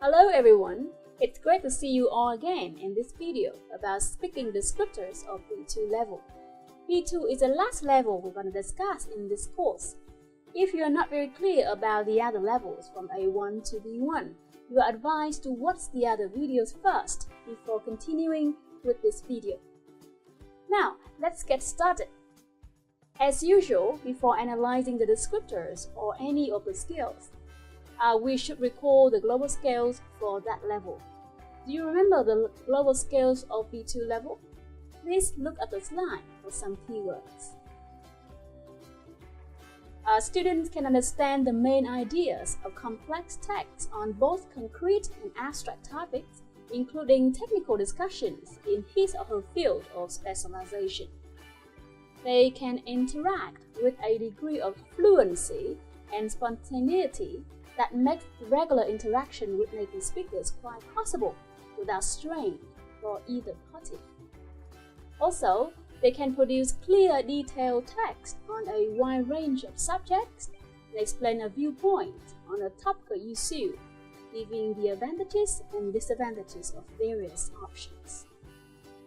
Hello everyone, it's great to see you all again in this video about speaking descriptors of V2 level. V2 is the last level we're going to discuss in this course. If you are not very clear about the other levels from A1 to B1, you are advised to watch the other videos first before continuing with this video. Now, let's get started. As usual, before analyzing the descriptors or any of the skills, we should recall the global scales for that level. Do you remember the global scales of V2 level? Please look at the slide for some keywords. Students can understand the main ideas of complex text on both concrete and abstract topics, including technical discussions in his or her field of specialization. They can interact with a degree of fluency and spontaneity that makes regular interaction with native speakers quite possible without strain for either party. Also, they can produce clear, detailed text on a wide range of subjects and explain a viewpoint on a topical issue, giving the advantages and disadvantages of various options.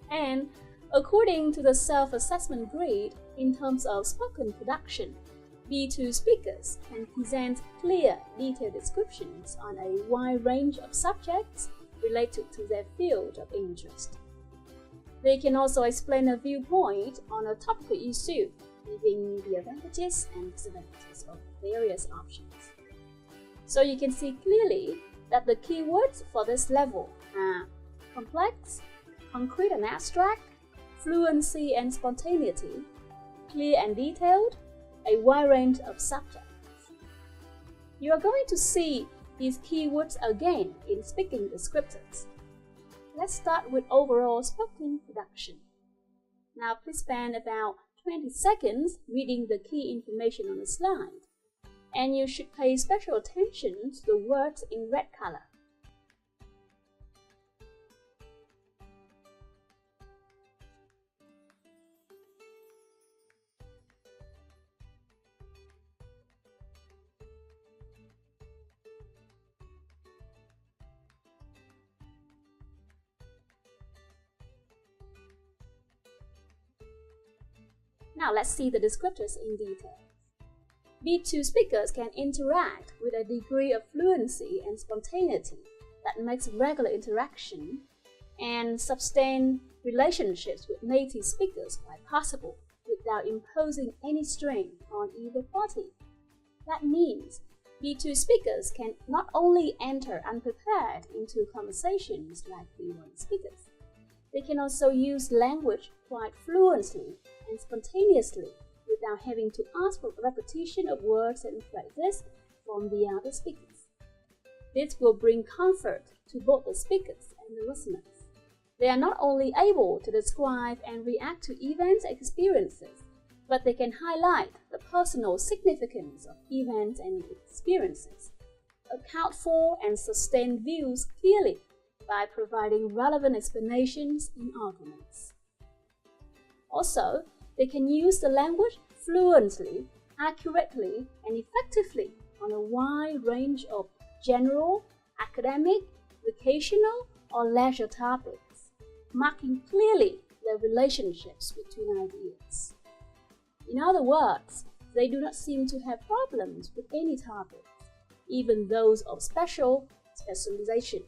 And according to the self-assessment grade in terms of spoken production, V2 speakers can present clear, detailed descriptions on a wide range of subjects related to their field of interest. They can also explain a viewpoint on a topical issue, giving the advantages and disadvantages of various options. So you can see clearly that the keywords for this level are complex, concrete and abstract, fluency and spontaneity, clear and detailed, a wide range of subjects. You are going to see these keywords again in speaking descriptors. Let's start with overall spoken production. Now please spend about 20 seconds reading the key information on the slide, and you should pay special attention to the words in red color. Now let's see the descriptors in detail. V2 speakers can interact with a degree of fluency and spontaneity that makes regular interaction and sustain relationships with native speakers quite possible without imposing any strain on either party. That means V2 speakers can not only enter unprepared into conversations like B1 speakers, they can also use language quite fluently and spontaneously without having to ask for repetition of words and phrases from the other speakers. This will bring comfort to both the speakers and the listeners. They are not only able to describe and react to events and experiences, but they can highlight the personal significance of events and experiences, account for and sustain views clearly by providing relevant explanations and arguments. Also, they can use the language fluently, accurately, and effectively on a wide range of general, academic, vocational, or leisure topics, marking clearly the relationships between ideas. In other words, they do not seem to have problems with any topics, even those of specialization,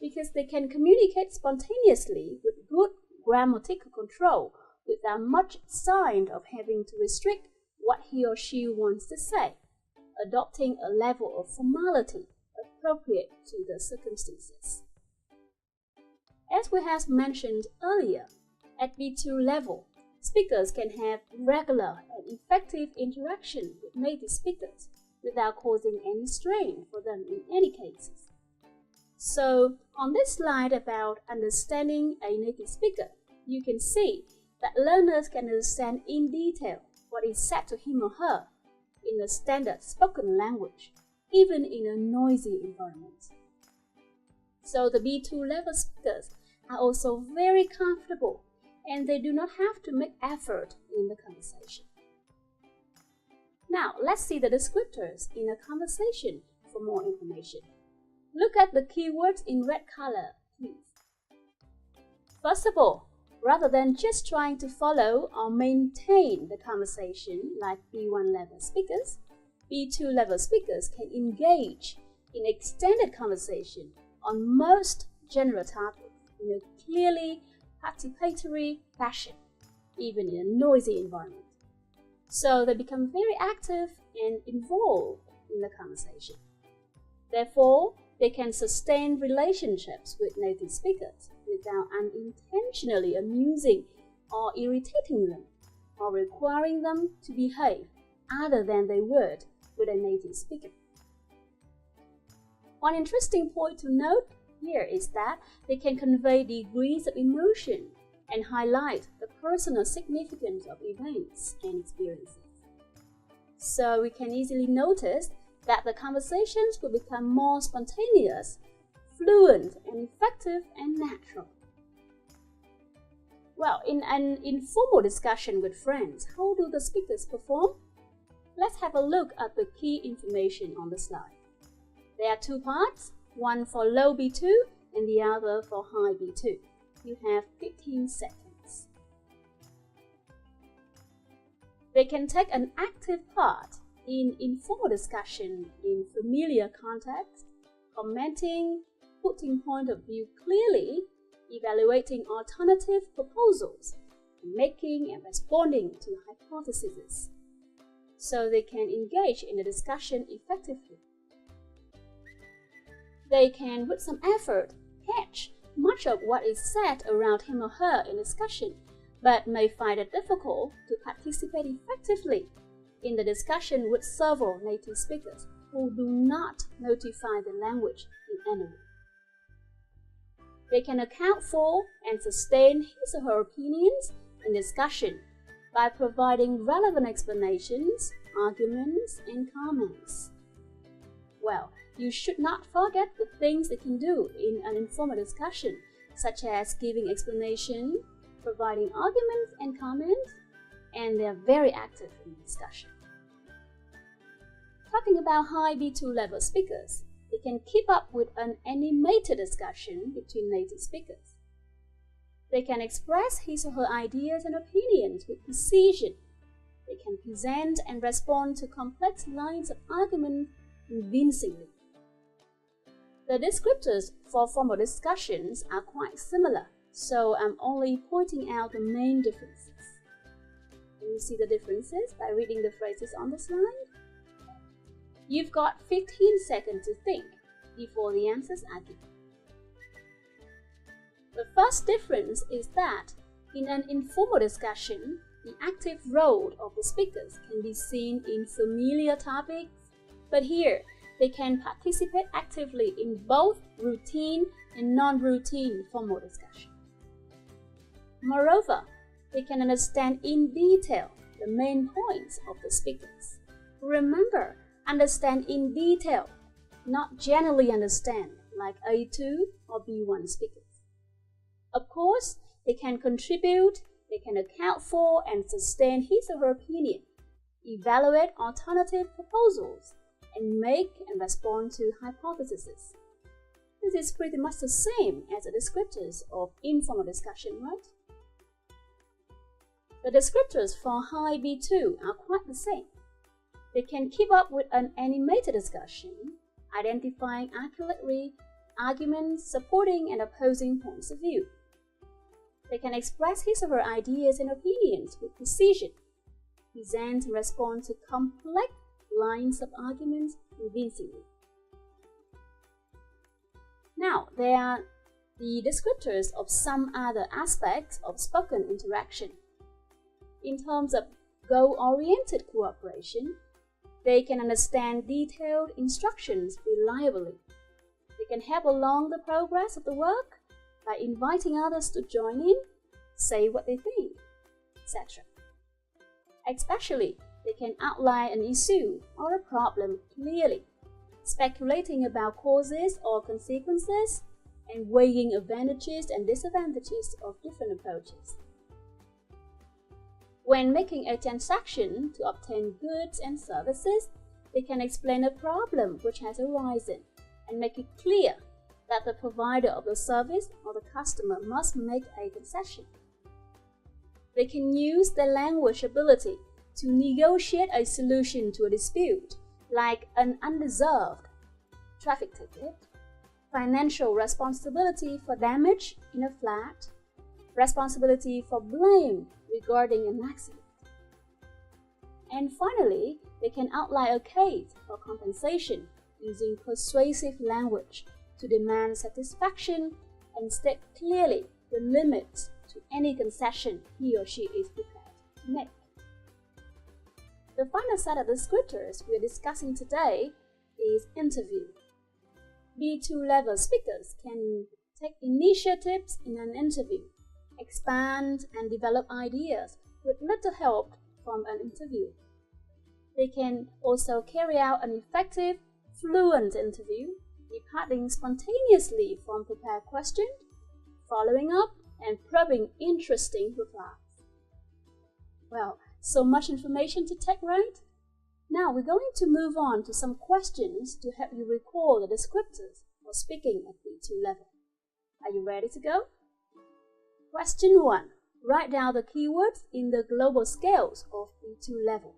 because they can communicate spontaneously with good grammatical control without much sign of having to restrict what he or she wants to say, adopting a level of formality appropriate to the circumstances. As we have mentioned earlier, at V2 level, speakers can have regular and effective interaction with native speakers without causing any strain for them in any cases. So, on this slide about understanding a native speaker, you can see that learners can understand in detail what is said to him or her in a standard spoken language, even in a noisy environment. So the B2 level speakers are also very comfortable, and they do not have to make effort in the conversation. Now, let's see the descriptors in a conversation for more information. Look at the keywords in red color, please. First of all, rather than just trying to follow or maintain the conversation like B1 level speakers, B2 level speakers can engage in extended conversation on most general topics in a clearly participatory fashion, even in a noisy environment. So they become very active and involved in the conversation. Therefore, they can sustain relationships with native speakers without unintentionally amusing or irritating them or requiring them to behave other than they would with a native speaker. One interesting point to note here is that they can convey degrees of emotion and highlight the personal significance of events and experiences. So we can easily notice that the conversations will become more spontaneous, fluent, and effective and natural. Well, in an informal discussion with friends, how do the speakers perform? Let's have a look at the key information on the slide. There are two parts, one for low B2 and the other for high B2. You have 15 seconds. They can take an active part in informal discussion in familiar context, commenting, putting point of view clearly, evaluating alternative proposals, making and responding to hypotheses. So they can engage in the discussion effectively. They can, with some effort, catch much of what is said around him or her in discussion, but may find it difficult to participate effectively in the discussion with several native speakers who do not notify the language in any way. They can account for and sustain his or her opinions in discussion by providing relevant explanations, arguments, and comments. Well, you should not forget the things they can do in an informal discussion, such as giving explanation, providing arguments and comments, and they are very active in discussion. Talking about high B2 level speakers, they can keep up with an animated discussion between native speakers. They can express his or her ideas and opinions with precision. They can present and respond to complex lines of argument convincingly. The descriptors for formal discussions are quite similar, so I'm only pointing out the main differences. Can you see the differences by reading the phrases on the slide? You've got 15 seconds to think before the answers are given. The first difference is that in an informal discussion, the active role of the speakers can be seen in familiar topics, but here they can participate actively in both routine and non-routine formal discussion. Moreover, they can understand in detail the main points of the speakers. Remember, understand in detail, not generally understand like A2 or B1 speakers. Of course, they can contribute, they can account for and sustain his or her opinion, evaluate alternative proposals, and make and respond to hypotheses. This is pretty much the same as the descriptors of informal discussion, right? The descriptors for high B2 are quite the same. They can keep up with an animated discussion, identifying accurately arguments supporting and opposing points of view. They can express his or her ideas and opinions with precision, present and respond to complex lines of arguments convincingly. Now, there are the descriptors of some other aspects of spoken interaction. In terms of goal-oriented cooperation, they can understand detailed instructions reliably. They can help along the progress of the work by inviting others to join in, say what they think, etc. Especially, they can outline an issue or a problem clearly, speculating about causes or consequences, and weighing advantages and disadvantages of different approaches. When making a transaction to obtain goods and services, they can explain a problem which has arisen and make it clear that the provider of the service or the customer must make a concession. They can use their language ability to negotiate a solution to a dispute, like an undeserved traffic ticket, financial responsibility for damage in a flat, responsibility for blame regarding an accident. And finally, they can outline a case for compensation using persuasive language to demand satisfaction and state clearly the limits to any concession he or she is prepared to make. The final set of descriptors we are discussing today is interview. B2 level speakers can take initiatives in an interview, expand and develop ideas with little help from an interview. They can also carry out an effective, fluent interview, departing spontaneously from prepared questions, following up, and probing interesting replies. Well, so much information to take, right? Now we're going to move on to some questions to help you recall the descriptors for speaking at B2 level. Are you ready to go? Question 1. Write down the keywords in the global scales of B2 level.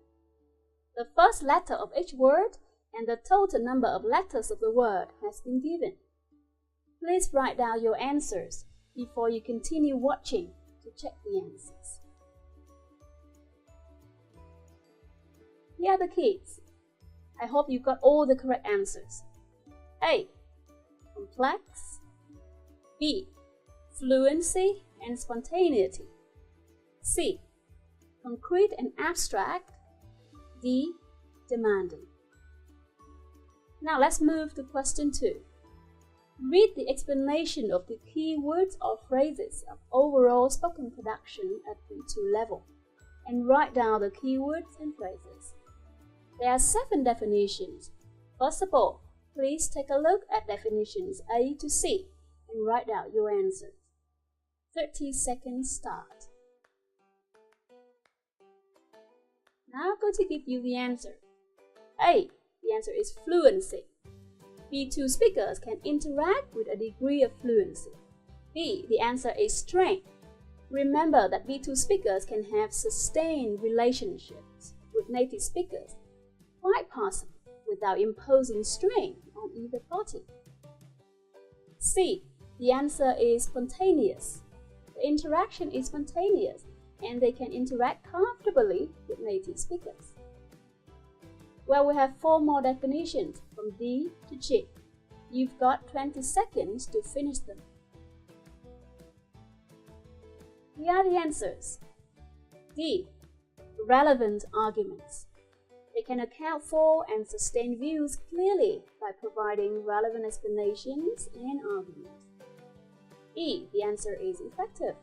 The first letter of each word and the total number of letters of the word has been given. Please write down your answers before you continue watching to check the answers. Here are the keys. I hope you got all the correct answers. A. Complex. B. Fluency and spontaneity. C. Concrete and abstract. D. Demanding. Now let's move to question 2. Read the explanation of the key words or phrases of overall spoken production at B2 level and write down the keywords and phrases. There are 7 definitions. First of all, please take a look at definitions A to C and write down your answers. 30 seconds start. Now I'm going to give you the answer. A. The answer is fluency. B2 speakers can interact with a degree of fluency. B. The answer is strength. Remember that B2 speakers can have sustained relationships with native speakers, quite possible without imposing strain on either party. C. The answer is spontaneous. The interaction is spontaneous and they can interact comfortably with native speakers. Well, we have 4 more definitions from D to G. You've got 20 seconds to finish them. Here are the answers. D. Relevant arguments. They can account for and sustain views clearly by providing relevant explanations and arguments. E. The answer is effective.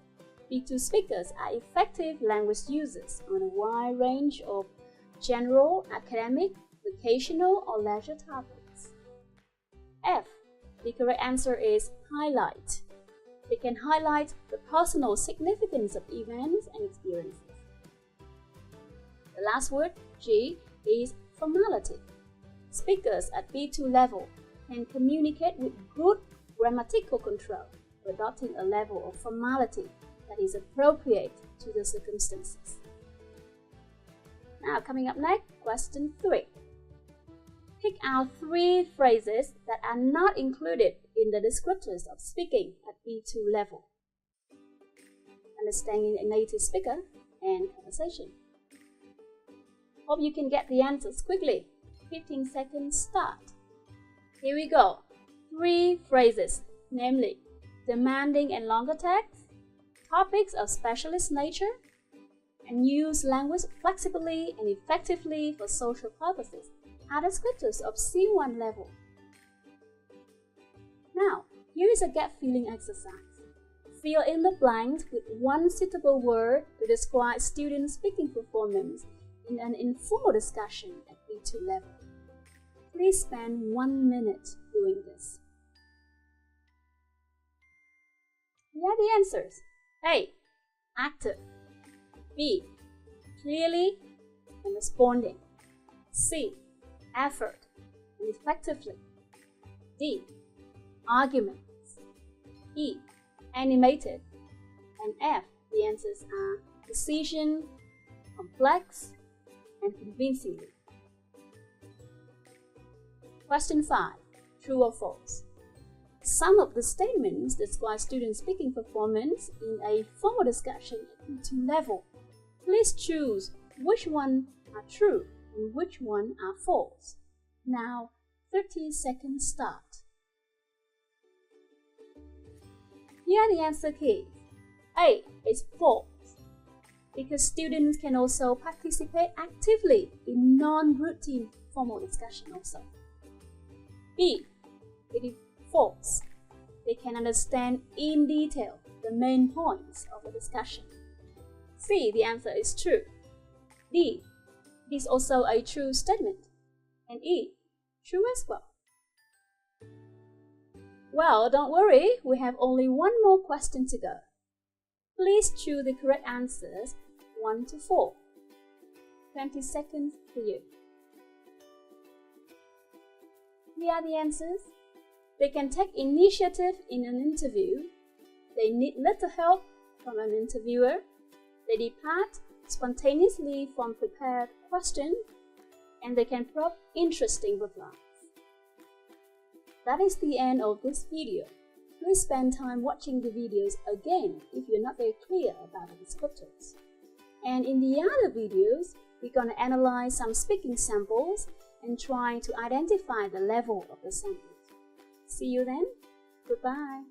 B2 speakers are effective language users on a wide range of general, academic, vocational, or leisure topics. F. The correct answer is highlight. They can highlight the personal significance of events and experiences. The last word, G, is formality. Speakers at B2 level can communicate with good grammatical control, adopting a level of formality that is appropriate to the circumstances. Now, coming up next, question 3. Pick out 3 phrases that are not included in the descriptors of speaking at B2 level. Understanding a native speaker and conversation. Hope you can get the answers quickly. 15 seconds start. Here we go. 3 phrases, namely demanding and longer text, topics of specialist nature, and use language flexibly and effectively for social purposes are descriptors of C1 level. Now, here is a gut feeling exercise. Fill in the blanks with one suitable word to describe student speaking performance in an informal discussion at B2 level. Please spend 1 minute doing this. Here are the answers. A. Active. B. Clearly and responding. C. Effort and effectively. D. Arguments. E. Animated. And F. The answers are precision, complex, and convincingly. Question 5. True or false? Some of the statements describe student speaking performance in a formal discussion at V2 level. Please choose which one are true and which one are false. Now, 30 seconds start. Here are the answer keys. A is false, because students can also participate actively in non-routine formal discussion also. B, it is false. They can understand in detail the main points of the discussion. C, the answer is true. D, it is also a true statement. And E, true as well. Well, don't worry, we have only one more question to go. Please choose the correct answers 1 to 4. 20 seconds for you. Here are the answers. They can take initiative in an interview. They need little help from an interviewer. They depart spontaneously from prepared questions. And they can probe interesting replies. That is the end of this video. Please spend time watching the videos again if you're not very clear about the descriptors. And in the other videos, we're going to analyze some speaking samples and try to identify the level of the samples. See you then. Goodbye.